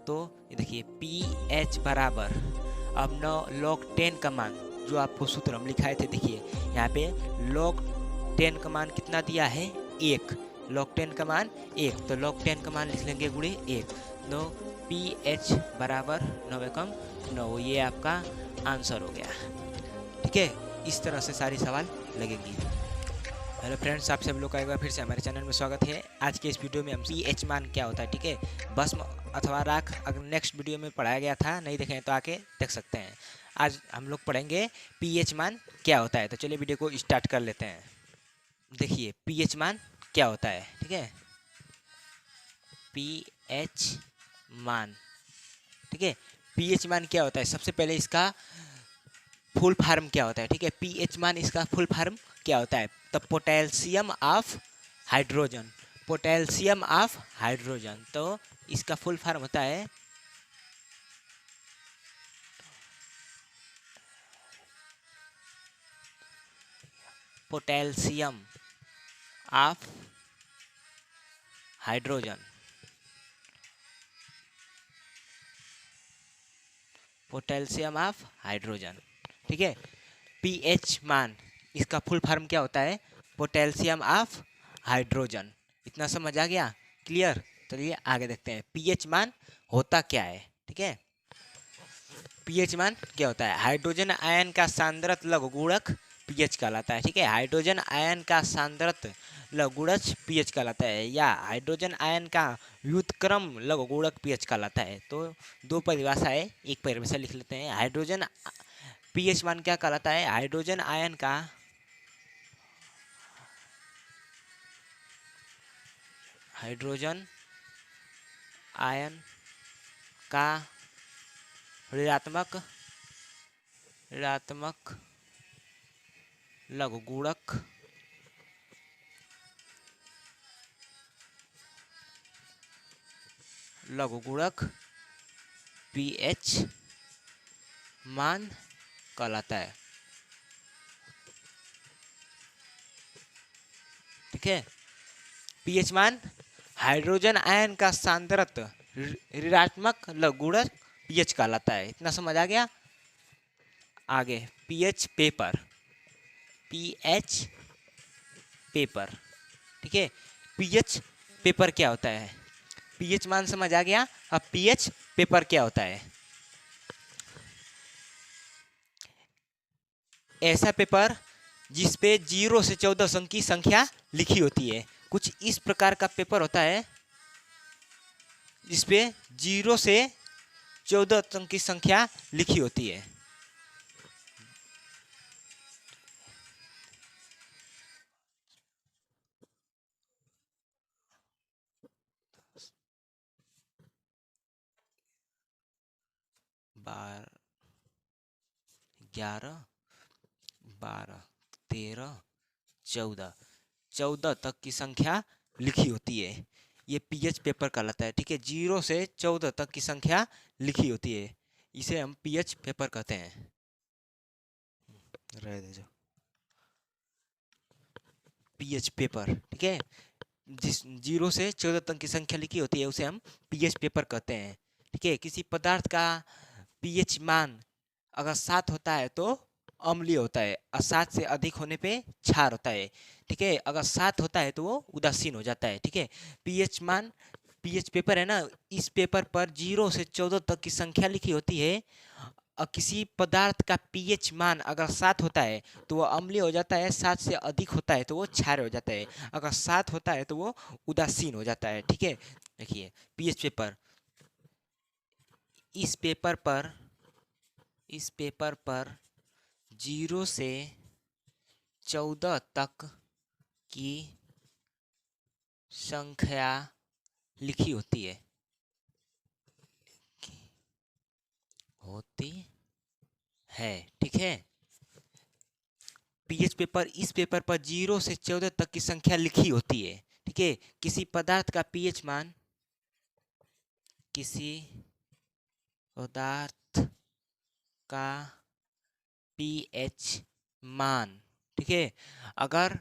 तो ये देखिए pH बराबर, अब log 10 का मान जो आपको सूत्र हम लिखाए थे, देखिए यहाँ पे log 10 का मान कितना दिया है, 1। log 10 का मान 1, तो log 10 का मान लिख लेंगे गुणे 1। तो pH बराबर 9 ये आपका आंसर हो गया। ठीक है, इस तरह से सारी सवाल लगेंगी। हेलो फ्रेंड्स, आप सब लोग का एक बार फिर से हमारे चैनल में स्वागत है। आज के इस वीडियो में हम pH मान क्या होता है, ठीक है, भस्म अथवा राख अगर नेक्स्ट वीडियो में पढ़ाया गया था, नहीं देखें तो आके देख सकते हैं। आज हम लोग पढ़ेंगे pH मान क्या होता है। तो चलिए वीडियो को स्टार्ट कर लेते हैं। देखिए pH मान क्या होता है, ठीक है, pH मान, ठीक है, pH मान क्या होता है, सबसे पहले इसका फुल फॉर्म क्या होता है, ठीक है, pH मान इसका फुल फॉर्म क्या होता है, तो potassium of hydrogen, potassium of hydrogen, तो इसका फुल फॉर्म होता है potassium of hydrogen, potassium of hydrogen, ठीक है। pH मान इसका फुल फॉर्म क्या होता है, पोटेशियम ऑफ हाइड्रोजन। इतना समझ आ गया, क्लियर। चलिए आगे देखते हैं pH मान होता क्या है, ठीक है। pH मान क्या होता है, हाइड्रोजन आयन का सांद्रत लघुगुणक pH कहलाता है, ठीक है, हाइड्रोजन आयन का सांद्रत लघुगुणक pH कहलाता है, या हाइड्रोजन आयन का व्युत्क्रम लघुगुणक pH कहलाता है। तो दो परिभाषा है, एक परिभाषा लिख लेते हैं। हाइड्रोजन pH मान क्या कहलाता है, हाइड्रोजन आयन का हाइड्रोजन आयन का ऋणात्मक लघुगुणक pH मान कहलाता है, ठीक है। pH मान हाइड्रोजन आयन का सांद्रत ऋणात्मक लघुगुणक pH कहलाता है। इतना समझ आ गया। आगे pH पेपर, pH पेपर, ठीक है, pH पेपर क्या होता है, pH मान समझ आ गया। अब pH पेपर क्या होता है, ऐसा पेपर जिसपे 0 से 14 अंक की संख्या लिखी होती है। कुछ इस प्रकार का पेपर होता है जिसपे 0 से 14 अंक की संख्या लिखी होती है। बार 11 12 13 14 तक की संख्या लिखी होती है। ये pH पेपर कहलाता है, ठीक है, 0 से 14 तक की संख्या लिखी होती है, इसे हम pH पेपर कहते हैं। रह दे जो pH पेपर, ठीक है, जिस 0 से 14 तक की संख्या लिखी होती है उसे हम pH पेपर कहते हैं, ठीक है। किसी पदार्थ का pH मान अगर 7 होता है तो अम्लीय होता है, और 7 से अधिक होने पे क्षार होता है, ठीक है। अगर 7 होता है तो वो उदासीन हो जाता है, ठीक है। pH मान, pH पेपर है ना, इस पेपर पर 0 से 14 तक की संख्या लिखी होती है, और किसी पदार्थ का pH मान अगर 7 होता है तो वो अम्लीय हो जाता है, 7 से अधिक होता है तो वो क्षार हो जाता है, अगर 7 होता है तो वो उदासीन हो जाता है, ठीक है। देखिए pH पेपर, इस पेपर पर 0 से 14 तक की संख्या लिखी होती है, ठीक है। pH पेपर, इस पेपर पर 0 से 14 तक की संख्या लिखी होती है, ठीक है। किसी पदार्थ का pH मान, किसी पदार्थ का pH मान, ठीक है, अगर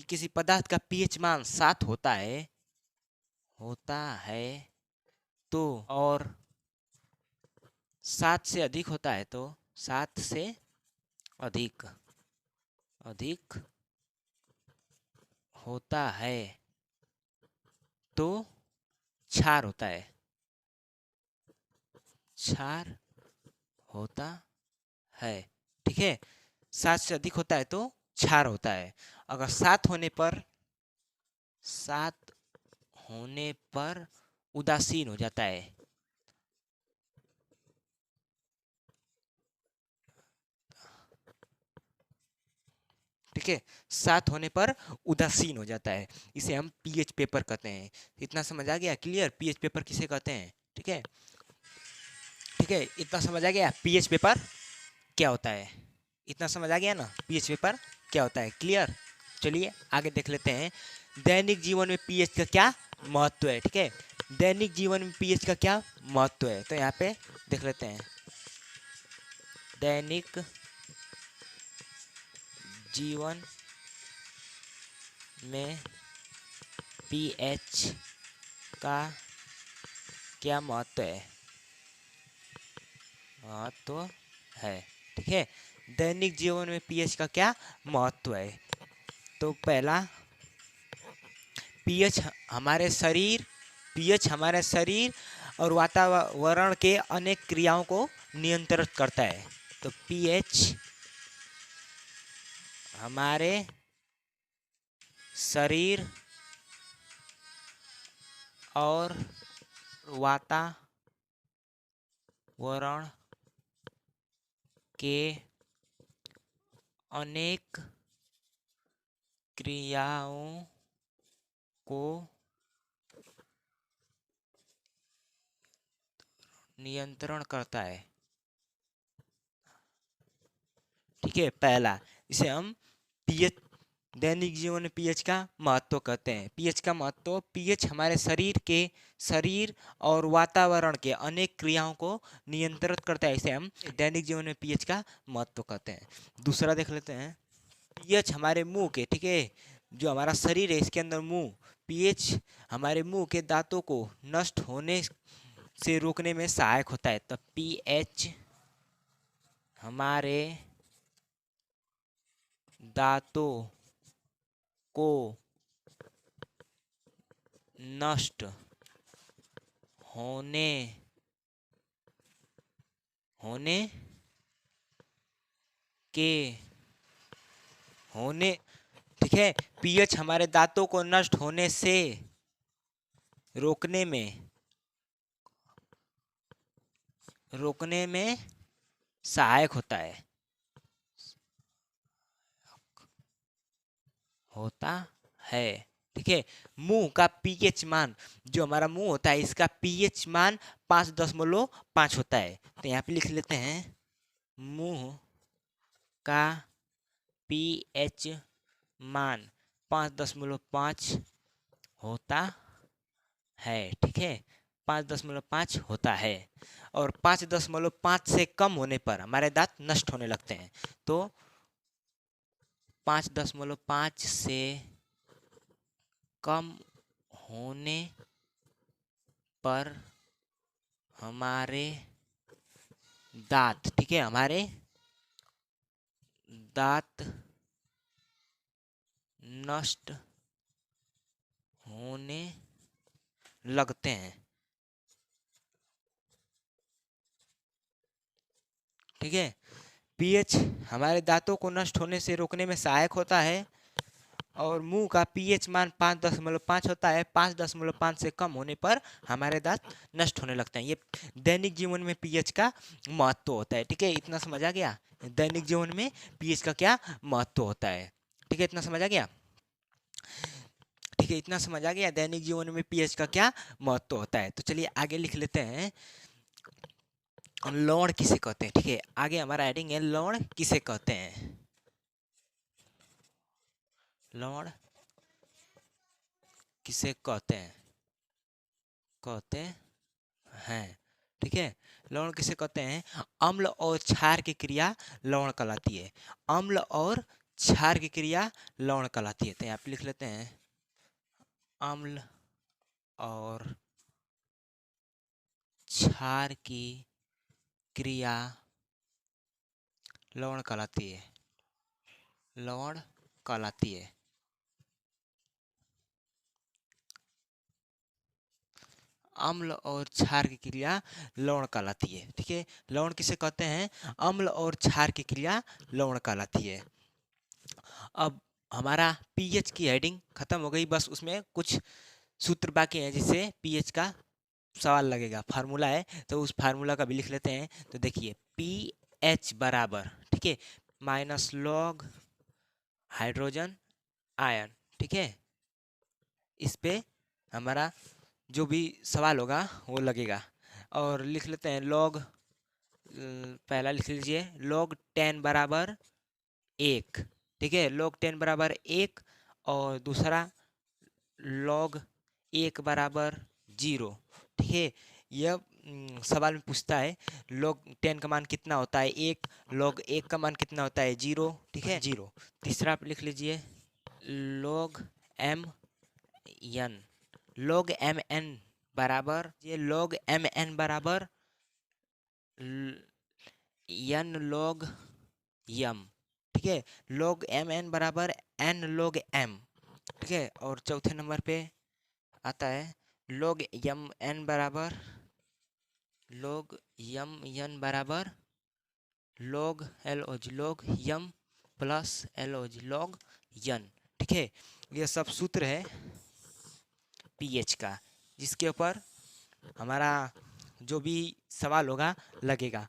किसी पदार्थ का pH मान 7 होता है तो और 7 से अधिक होता है तो 7 से अधिक अधिक होता है तो क्षार होता है, क्षार होता है। ठीक है, 7 से अधिक होता है तो क्षार होता है। अगर 7 होने पर उदासीन हो जाता है, ठीक है, 7 होने पर उदासीन हो जाता है, इसे हम पीएच पेपर कहते हैं। इतना समझ आ गया? क्लियर? पीएच पेपर किसे कहते हैं? ठीक है, ठीक है, इतना समझ आ गया पीएच पेपर क्या होता है? इतना समझ आ गया ना पीएच पेपर क्या होता है? क्लियर? चलिए आगे देख लेते हैं। दैनिक जीवन में पीएच का क्या महत्व है? ठीक है, दैनिक जीवन में पीएच का क्या महत्व है, तो यहाँ पे देख लेते हैं। दैनिक जीवन में पीएच का क्या महत्व है? महत्व है, ठीक है, दैनिक जीवन में पीएच का क्या महत्व है? तो पहला, पीएच हमारे शरीर और वातावरण के अनेक क्रियाओं को नियंत्रित करता है। तो पीएच हमारे शरीर और वातावरण के अनेक क्रियाओं को नियंत्रण करता है। ठीक है, पहला, इसे हम पीएच, दैनिक जीवन में पीएच का महत्व कहते हैं। पीएच का महत्व, पीएच हमारे शरीर और वातावरण के अनेक क्रियाओं को नियंत्रित करता है, इसे हम दैनिक जीवन में पीएच का महत्व कहते हैं। दूसरा देख लेते हैं, पीएच हमारे मुंह के, ठीक है, जो हमारा शरीर है इसके अंदर मुंह, पीएच हमारे मुंह के दांतों को नष्ट होने से रोकने में सहायक होता है। तो पीएच हमारे दांतों को नष्ट होने ठीक है, पीएच हमारे दांतों को नष्ट होने से रोकने में सहायक होता है। ठीक है, मुंह का पीएच मान, जो हमारा मुंह होता है इसका पीएच मान 5.5 होता है। तो यहाँ पे लिख लेते हैं, मुंह का पीएच मान 5.5 होता है। ठीक है, 5.5 होता है, और 5.5 से कम होने पर हमारे दांत नष्ट होने लगते हैं। तो 5.5 से कम होने पर हमारे दांत, ठीक है, हमारे दांत नष्ट होने लगते हैं। ठीक है, पीएच हमारे दांतों को नष्ट होने से रोकने में सहायक होता है, और मुंह का पीएच मान 5.5 होता है। 5.5 से कम होने पर हमारे दांत नष्ट होने लगते हैं। ये दैनिक जीवन में पीएच का महत्व होता है। ठीक है, इतना समझ आ गया दैनिक जीवन में पीएच का क्या महत्व होता है? ठीक है, इतना समझ आ गया? ठीक है, इतना समझ आ गया दैनिक जीवन में पीएच का क्या महत्व होता है। तो चलिए आगे लिख लेते हैं, लवण किसे कहते हैं। ठीक है, आगे हमारा हेडिंग है, लवण किसे कहते हैं। लवण किसे कहते हैं? ठीक है, लवण किसे कहते हैं? अम्ल और क्षार की क्रिया लवण कहलाती है। अम्ल और क्षार की क्रिया लवण कहलाती है। तो यहाँ पे लिख लेते हैं, अम्ल और क्षार की क्रिया लवण कहलाती है। लवण कहलाती है। अम्ल और क्षार की क्रिया लवण कहलाती है। ठीक है, लवण किसे कहते हैं? अम्ल और क्षार की क्रिया लवण कहलाती है। अब हमारा पीएच की हेडिंग खत्म हो गई, बस उसमें कुछ सूत्र बाकी हैं जिससे पीएच का सवाल लगेगा। फार्मूला है तो उस फार्मूला का भी लिख लेते हैं। तो देखिए पीएच बराबर, ठीक है, माइनस लॉग हाइड्रोजन आयन। ठीक है, इस पे हमारा जो भी सवाल होगा वो लगेगा। और लिख लेते हैं लॉग, पहला लिख लीजिए लॉग 10 बराबर 1। ठीक है, लॉग 10 बराबर 1 और दूसरा लॉग 1 बराबर 0। ठीक है, यह सवाल में पूछता है लॉग 10 का मान कितना होता है 1, लॉग 1 का मान कितना होता है 0। ठीक है, 0। तीसरा आप लिख लीजिए log m n. Log m n बराबर, ये लॉग एम एन बराबर एन लॉग यम। ठीक है, लॉग एम एन बराबर एन लॉग एम। ठीक है, और चौथे नंबर पे आता है लॉग यम एन बराबर, लॉग यम एन बराबर log l o g log m plus l o g log n. ठीक है, ये सब सूत्र है पीएच का, जिसके ऊपर हमारा जो भी सवाल होगा लगेगा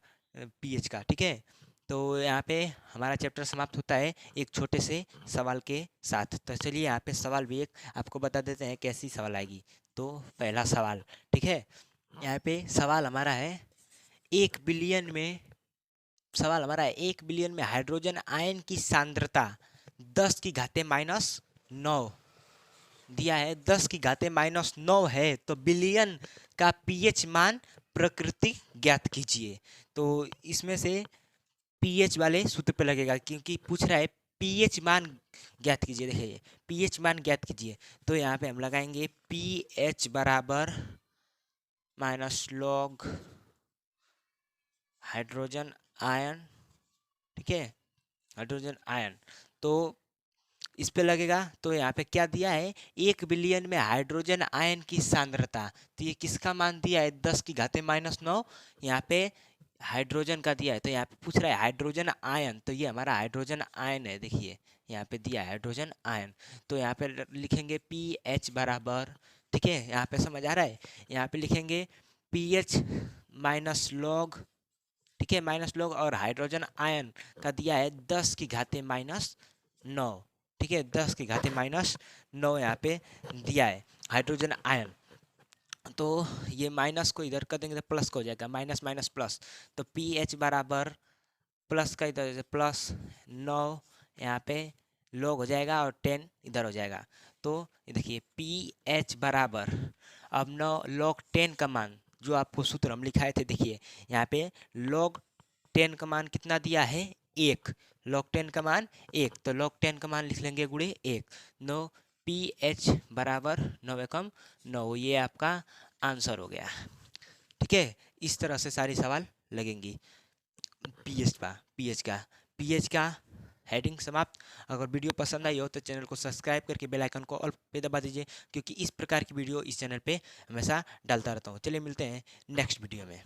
पीएच का। ठीक है, तो यहाँ पे हमारा चैप्टर समाप्त होता है एक छोटे से सवाल के साथ। तो चलिए यहाँ पे सवाल भी एक आपको बता देते हैं कैसी सवाल आएगी। तो पहला सवाल, ठीक है, यहाँ पे सवाल हमारा है 1 बिलियन में, सवाल हमारा है 1 बिलियन में हाइड्रोजन आयन की सांद्रता 10 की घाते माइनस 9 दिया है। 10 की घाते माइनस 9 है, तो बिलियन का पीएच मान प्रकृति ज्ञात कीजिए। तो इसमें से पीएच वाले सूत्र पे लगेगा, क्योंकि पूछ रहा है पीएच मान ज्ञात कीजिए। देखिए पीएच मान ज्ञात कीजिए, तो यहाँ पे हम लगाएंगे पीएच बराबर माइनस लॉग हाइड्रोजन आयन। ठीक है, हाइड्रोजन आयन, तो इस पे लगेगा। तो यहाँ पे क्या दिया है 1 बिलियन में हाइड्रोजन आयन की सांद्रता, तो ये किसका मान दिया है 10 की घाते माइनस 9। यहाँ पे हाइड्रोजन का दिया है, तो यहाँ पे पूछ रहा है हाइड्रोजन आयन, तो ये हमारा हाइड्रोजन आयन है। देखिए यहाँ पे दिया है हाइड्रोजन आयन, तो यहाँ पे लिखेंगे पी एच बराबर, ठीक है, यहाँ पे समझ आ रहा है, यहाँ पे लिखेंगे पी एच माइनस लॉग, ठीक है, माइनस लॉग, और हाइड्रोजन आयन का दिया है 10 की घाते माइनस 9। ठीक है, 10 की घाते माइनस 9 यहाँ पे दिया है हाइड्रोजन आयन। तो ये माइनस को इधर कर देंगे तो प्लस को हो जाएगा, माइनस माइनस प्लस, तो पी एच बराबर प्लस का इधर से प्लस 9 यहाँ पे लॉग हो जाएगा और 10 इधर हो जाएगा। तो ये देखिए पी एच बराबर, अब 9 लॉग 10 का मान जो आपको सूत्र हम लिखाए थे, देखिए यहाँ पे लॉग 10 का मान कितना दिया है 1, लॉग 10 का मान 1, तो लॉग 10 का मान लिख लेंगे गुणे 1। 9 पी एच बराबर 9 एकम 9, ये आपका आंसर हो गया। ठीक है, इस तरह से सारी सवाल लगेंगी पीएच का हेडिंग समाप्त। अगर वीडियो पसंद आई हो तो चैनल को सब्सक्राइब करके बेल आइकन को ऑल पे दबा दीजिए, क्योंकि इस प्रकार की वीडियो इस चैनल पे हमेशा डालता रहता हूँ। चलिए मिलते हैं नेक्स्ट वीडियो में।